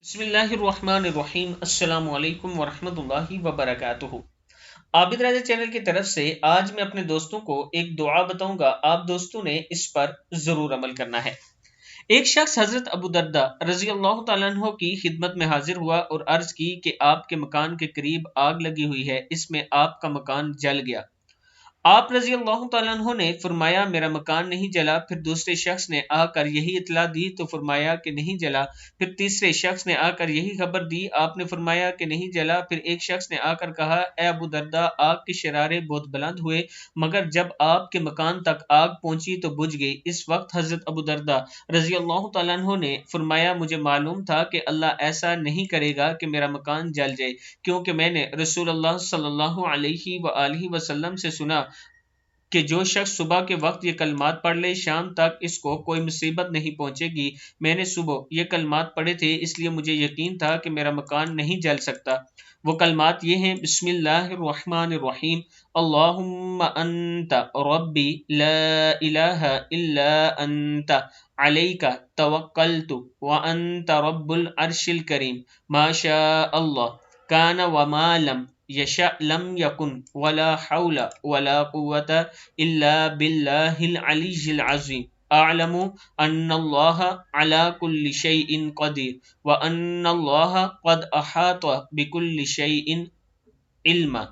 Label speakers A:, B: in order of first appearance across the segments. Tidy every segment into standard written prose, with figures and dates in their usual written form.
A: بسم اللہ الرحمن الرحیم۔ السلام علیکم ورحمۃ اللہ وبرکاتہ۔ عابد راجہ چینل کی طرف سے آج میں اپنے دوستوں کو ایک دعا بتاؤں گا، آپ دوستوں نے اس پر ضرور عمل کرنا ہے۔ ایک شخص حضرت ابو دردہ رضی اللہ تعالیٰ عنہ کی خدمت میں حاضر ہوا اور عرض کی کہ آپ کے مکان کے قریب آگ لگی ہوئی ہے، اس میں آپ کا مکان جل گیا۔ آپ رضی اللہ تعالیٰ عنہ نے فرمایا میرا مکان نہیں جلا۔ پھر دوسرے شخص نے آ کر یہی اطلاع دی تو فرمایا کہ نہیں جلا۔ پھر تیسرے شخص نے آ کر یہی خبر دی، آپ نے فرمایا کہ نہیں جلا۔ پھر ایک شخص نے آ کر کہا اے ابو دردہ، آگ کے شرارے بہت بلند ہوئے مگر جب آپ کے مکان تک آگ پہنچی تو بجھ گئی۔ اس وقت حضرت ابو دردہ رضی اللہ تعالیٰ عنہ نے فرمایا مجھے معلوم تھا کہ اللہ ایسا نہیں کرے گا کہ میرا مکان جل جائے، کیونکہ میں نے رسول اللہ صلی اللہ علیہ وآلہ وسلم سے سنا کہ جو شخص صبح کے وقت یہ کلمات پڑھ لے شام تک اس کو کوئی مصیبت نہیں پہنچے گی۔ میں نے صبح یہ کلمات پڑھے تھے، اس لیے مجھے یقین تھا کہ میرا مکان نہیں جل سکتا۔ وہ کلمات یہ ہیں: بسم اللہ الرحمن الرحیم، اللہم انت ربی لا الہ الا انت علیک توکلت وانت رب العرش الکریم، ما شاء اللہ کان وما لم یشأ لم یکن ولا حول ولا قوة الا باللہ العلی العظیم، اعلم ان اللہ علی کل شیء قدیر وان اللہ قد احاط بکل شیء علما،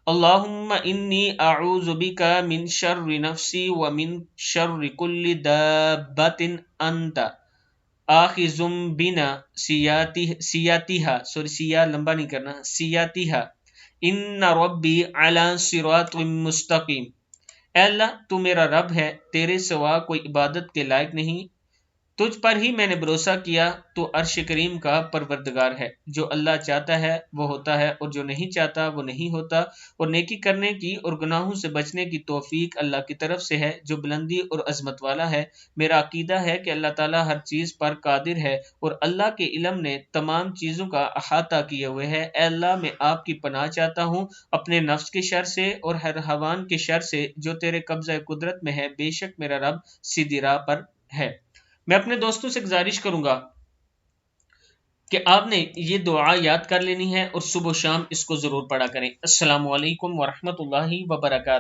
A: اللہم انی اعوذ بک من شر نفسی ومن شر کل دابۃ انت آخذ بناصیتها سیاہ لمبا نہیں کرنا، سیاتها ان ربی علی صراط مستقیم۔ اے اللہ تو میرا رب ہے، تیرے سوا کوئی عبادت کے لائق نہیں، تجھ پر ہی میں نے بھروسہ کیا، تو عرش کریم کا پروردگار ہے۔ جو اللہ چاہتا ہے وہ ہوتا ہے اور جو نہیں چاہتا وہ نہیں ہوتا، اور نیکی کرنے کی اور گناہوں سے بچنے کی توفیق اللہ کی طرف سے ہے جو بلندی اور عظمت والا ہے۔ میرا عقیدہ ہے کہ اللہ تعالیٰ ہر چیز پر قادر ہے اور اللہ کے علم نے تمام چیزوں کا احاطہ کیے ہوئے ہے۔ اے اللہ میں آپ کی پناہ چاہتا ہوں اپنے نفس کے شر سے اور ہر حیوان کے شر سے جو تیرے قبضہ قدرت میں ہے، بے شک میرا رب سیدھی راہ پر ہے۔ میں اپنے دوستوں سے گزارش کروں گا کہ آپ نے یہ دعا یاد کر لینی ہے اور صبح و شام اس کو ضرور پڑھا کریں۔ السلام علیکم ورحمۃ اللہ وبرکاتہ۔